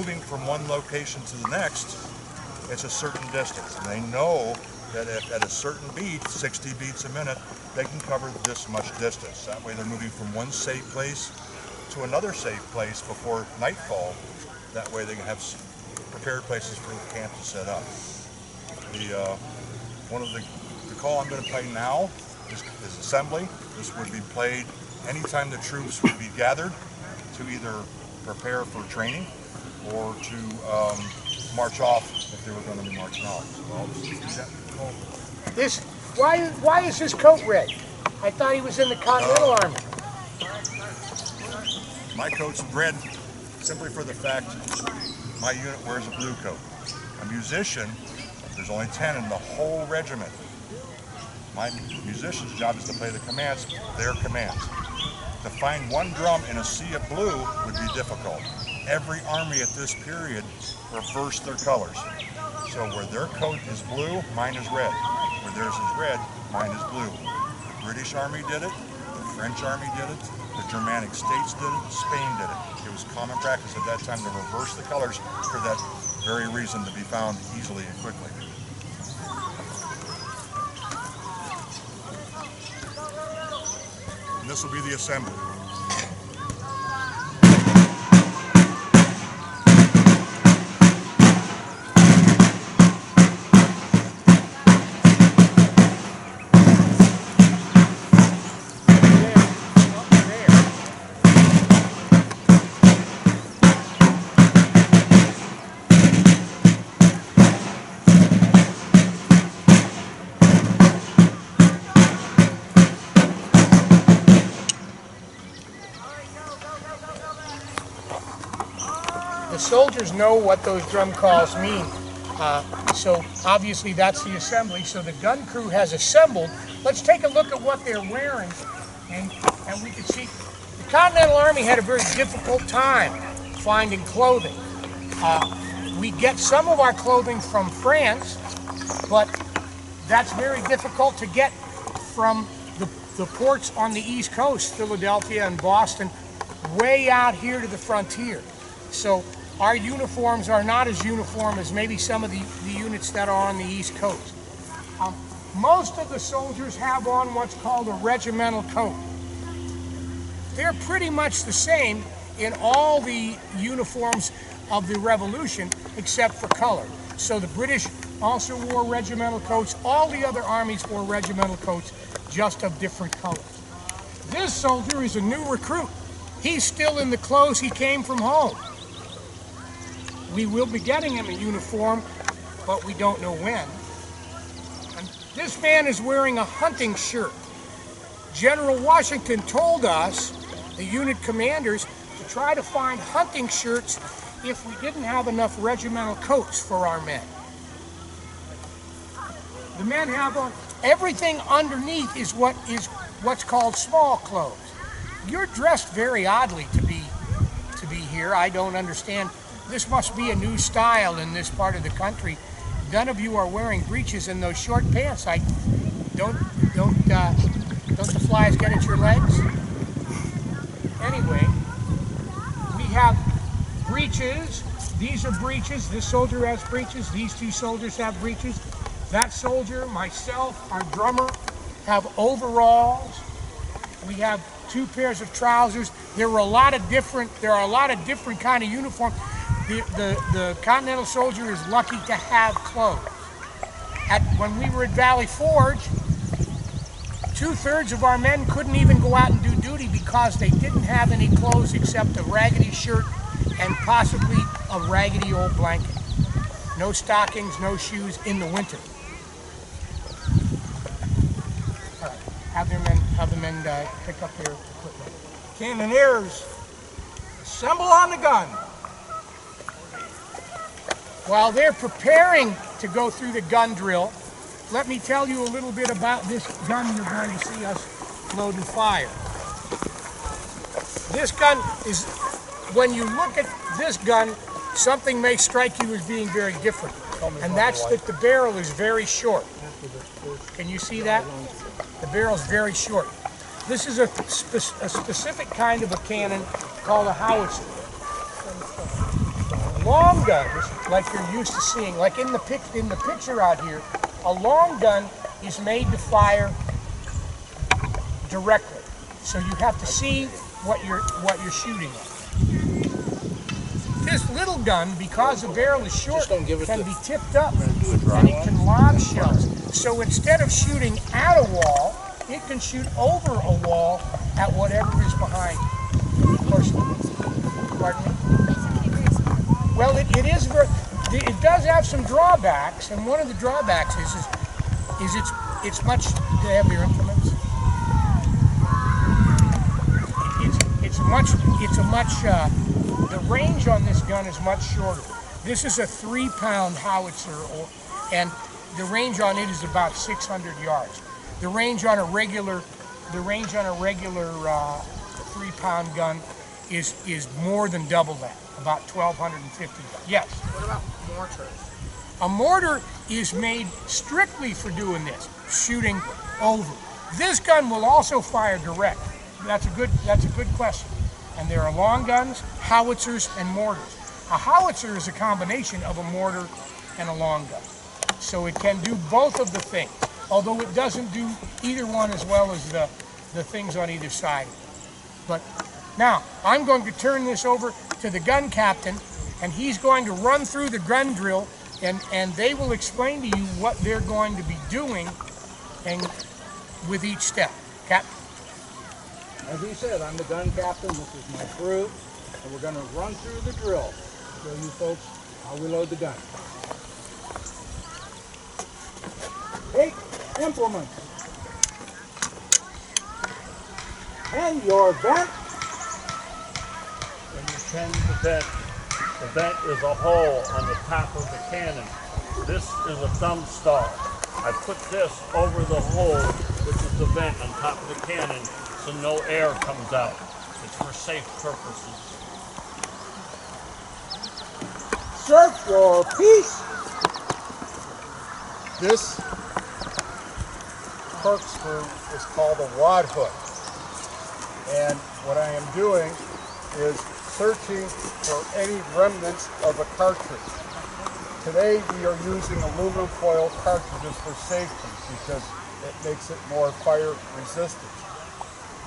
moving from one location to the next, it's a certain distance. And they know that if at a certain beat, 60 beats a minute, they can cover this much distance. That way they're moving from one safe place to another safe place before nightfall. That way they can have prepared places for the camp to set up. The call I'm going to play now is assembly. This would be played anytime the troops would be gathered to either prepare for training or to march off if they were going to be marching off. So I'll just do that. Why is his coat red? I thought he was in the Continental Army. My coat's red simply for the fact my unit wears a blue coat. A musician, there's only 10 in the whole regiment. My musician's job is to play the commands, their commands. To find one drum in a sea of blue would be difficult. Every army at this period reversed their colors. So where their coat is blue, mine is red. Where theirs is red, mine is blue. The British Army did it, the French Army did it, the Germanic states did it, Spain did it. It was common practice at that time to reverse the colors for that very reason, to be found easily and quickly. And this will be the assembly. The soldiers know what those drum calls mean. So obviously that's the assembly. So the gun crew has assembled. Let's take a look at what they're wearing, and we can see the Continental Army had a very difficult time finding clothing. We get some of our clothing from France, but that's very difficult to get from the ports on the East Coast, Philadelphia and Boston, way out here to the frontier. So our uniforms are not as uniform as maybe some of the units that are on the East Coast. Most of the soldiers have on what's called a regimental coat. They're pretty much the same in all the uniforms of the Revolution except for color. So the British also wore regimental coats. All the other armies wore regimental coats, just of different colors. This soldier is a new recruit. He's still in the clothes he came from home. We will be getting him a uniform, but we don't know when. And this man is wearing a hunting shirt. General Washington told us, the unit commanders, to try to find hunting shirts if we didn't have enough regimental coats for our men. The men have on, everything underneath is what's called small clothes. You're dressed very oddly to be here. I don't understand. This must be a new style in this part of the country. None of you are wearing breeches and those short pants. Don't the flies get at your legs? Anyway, we have breeches. These are breeches. This soldier has breeches. These two soldiers have breeches. That soldier, myself, our drummer, have overalls. We have 2 pairs of trousers. There are a lot of different kind of uniforms. The Continental soldier is lucky to have clothes. When we were at Valley Forge, 2/3 of our men couldn't even go out and do duty because they didn't have any clothes except a raggedy shirt and possibly a raggedy old blanket. No stockings, no shoes in the winter. All right, have the men pick up their equipment. Cannoneers, assemble on the gun. While they're preparing to go through the gun drill, let me tell you a little bit about this gun you're going to see us load and fire. This gun is, when you look at this gun, something may strike you as being very different, and that's that the barrel is very short. Can you see that? The barrel is very short. This is a specific kind of a cannon called a Howitzer. long guns, like you're used to seeing, like in the picture out here, a long gun is made to fire directly. So you have to see what you're shooting at. This little gun, because the barrel is short, can be tipped up and it can lob shells. So instead of shooting at a wall, it can shoot over a wall at whatever is behind it. Of course, pardon me? Well, it does have some drawbacks, and one of the drawbacks is it's much. Do they have your implements? The range on this gun is much shorter. This is a 3-pound howitzer, and the range on it is about 600 yards. The range on a regular 3-pound gun is more than double that, about 1,250 yards. Yes. What about mortars? A mortar is made strictly for doing this, shooting over. This gun will also fire direct. That's a good question. And there are long guns, howitzers, and mortars. A howitzer is a combination of a mortar and a long gun. So it can do both of the things, although it doesn't do either one as well as the things on either side. But now, I'm going to turn this over to the gun captain, and he's going to run through the Grun Drill, and they will explain to you what they're going to be doing and with each step. Captain? As he said, I'm the gun captain. This is my crew, and we're going to run through the drill. Show you folks how we load the gun. Take implements and your vent. When you tend the vent is a hole on the top of the cannon. This is a thumb star. I put this over the hole, which is the vent on top of the cannon, so no air comes out. It's for safe purposes. Search your piece. This corkscrew is called a wad hook. And what I am doing is searching for any remnants of a cartridge. Today we are using aluminum foil cartridges for safety because it makes it more fire resistant.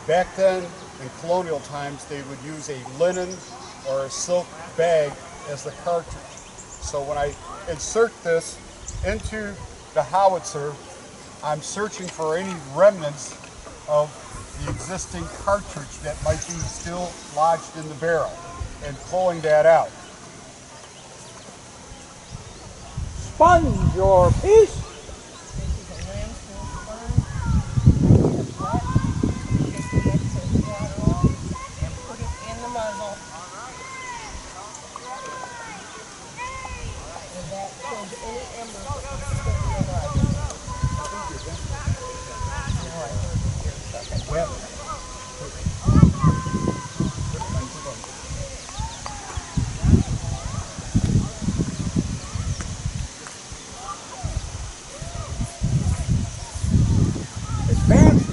Back then, in colonial times, they would use a linen or a silk bag as the cartridge. So when I insert this into the howitzer, I'm searching for any remnants of the existing cartridge that might be still lodged in the barrel and pulling that out. Sponge your piece.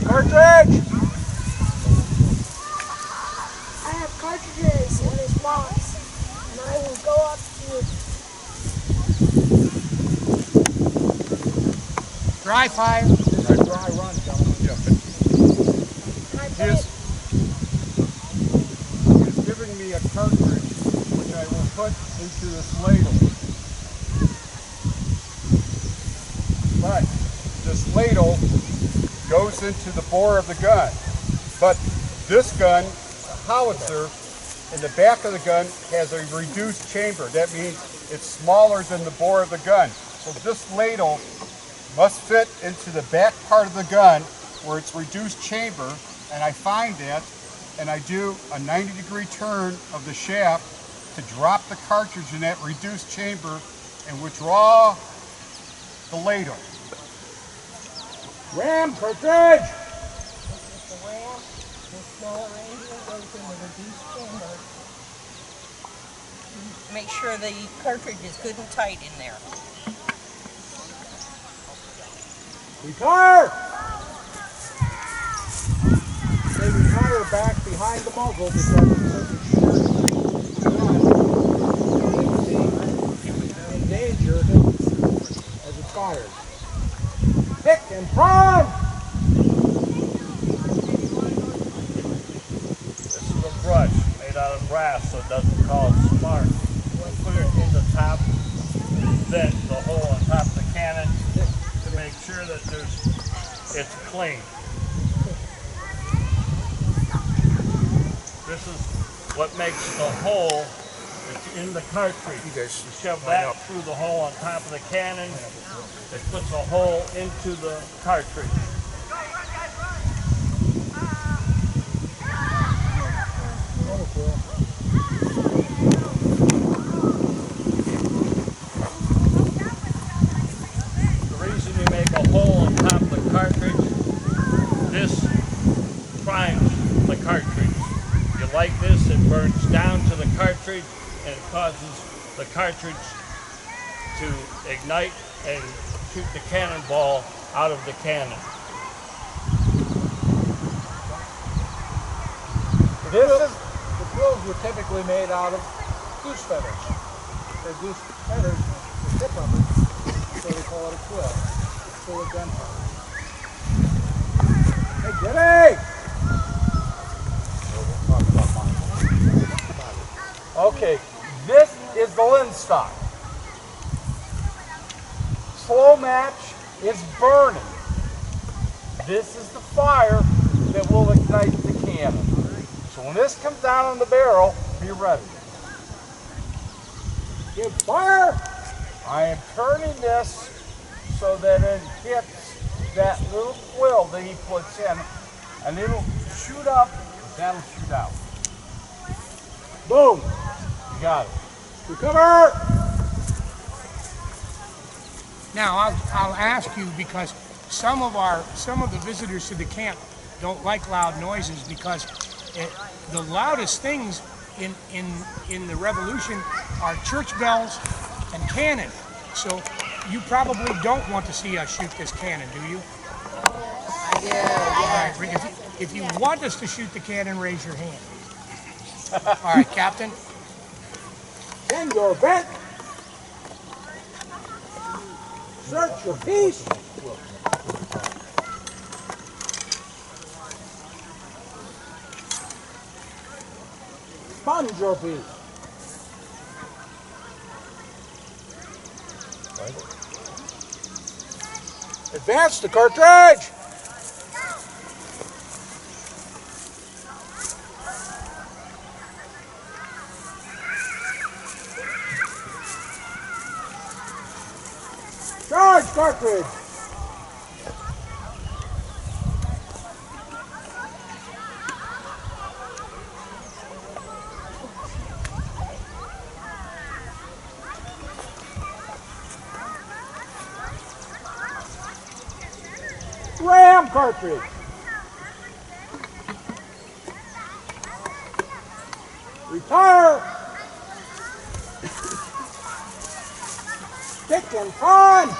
Cartridge! I have cartridges in this box, and I will go up to Dry fire. Dry run, gentlemen. He's giving me a cartridge which I will put into this ladle. But this ladle goes into the bore of the gun. But this gun, a howitzer, in the back of the gun has a reduced chamber. That means it's smaller than the bore of the gun. So this ladle must fit into the back part of the gun where it's reduced chamber, and I find that, and I do a 90-degree turn of the shaft to drop the cartridge in that reduced chamber and withdraw the ladle. Ram cartridge! This is the ram. The smaller radial goes in the reduced chamber. Make sure the cartridge is good and tight in there. Retire! They retire back behind the muzzle because it's such a short gun. danger as it fires. Pick and prime! This is a brush made out of brass so it doesn't cause sparks. We put it in the top vent, the hole on top of the cannon, to make sure that it's clean. This is what makes the hole that's in the cartridge. You shove that through the hole on top of the cannon. It puts a hole into the cartridge. The reason you make a hole on top of the cartridge, this primes the cartridge. You like this, it burns down to the cartridge and it causes the cartridge to ignite and shoot the cannonball out of the cannon. The quills were typically made out of goose feathers. They're goose feathers, the tip of it, so they call it a quill. It's full of gunpowder. Hey, Jimmy! Okay, this is the linstock. Slow match is burning. This is the fire that will ignite the cannon. So when this comes down on the barrel, be ready. Give fire! I am turning this so that it hits that little quill that he puts in, and it'll shoot up, that'll shoot out. Boom! You got it. Recover! Now I'll ask you, because some of the visitors to the camp don't like loud noises, because the loudest things in the Revolution are church bells and cannon. So you probably don't want to see us shoot this cannon, do you? I do. All right, if you want us to shoot the cannon, raise your hand. All right, Captain. Send your vent. Search your piece. Sponge your piece. Advance the cartridge. Charge cartridge. Ram cartridge. Retire. Stick and prime.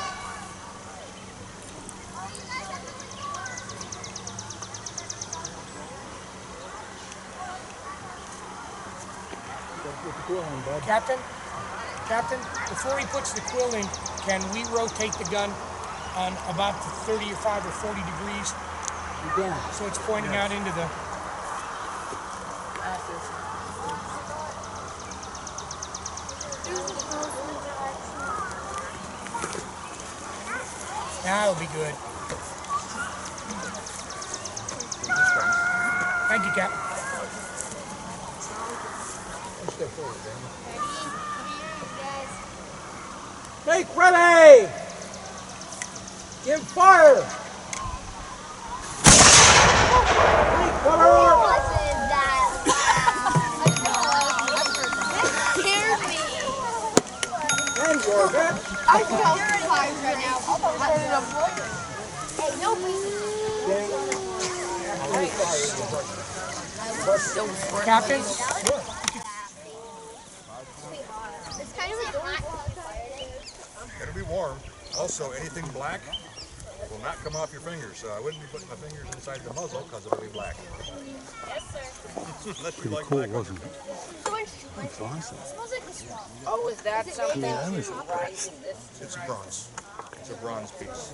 Captain, before he puts the quill in, can we rotate the gun on about 35 or 40 degrees? You can. So it's pointing out into the... That'll be good. Thank you, Cap. Step forward, Danny. Make ready! Give fire! Recover! Wasn't that loud? That scared me. And your vent. I feel surprised right now. Hey, no pieces. Captain? It's kind of like hot. It'll be warm. Also, anything black will not come off your fingers, so I wouldn't be putting my fingers inside the muzzle because it'll be black. Yes, sir. Unless you like Cool, black on wasn't it? It's awesome. It smells like a swamp. Oh, is that something Yeah, to it was- rise in this? It's a bronze. It's a bronze piece.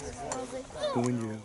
When you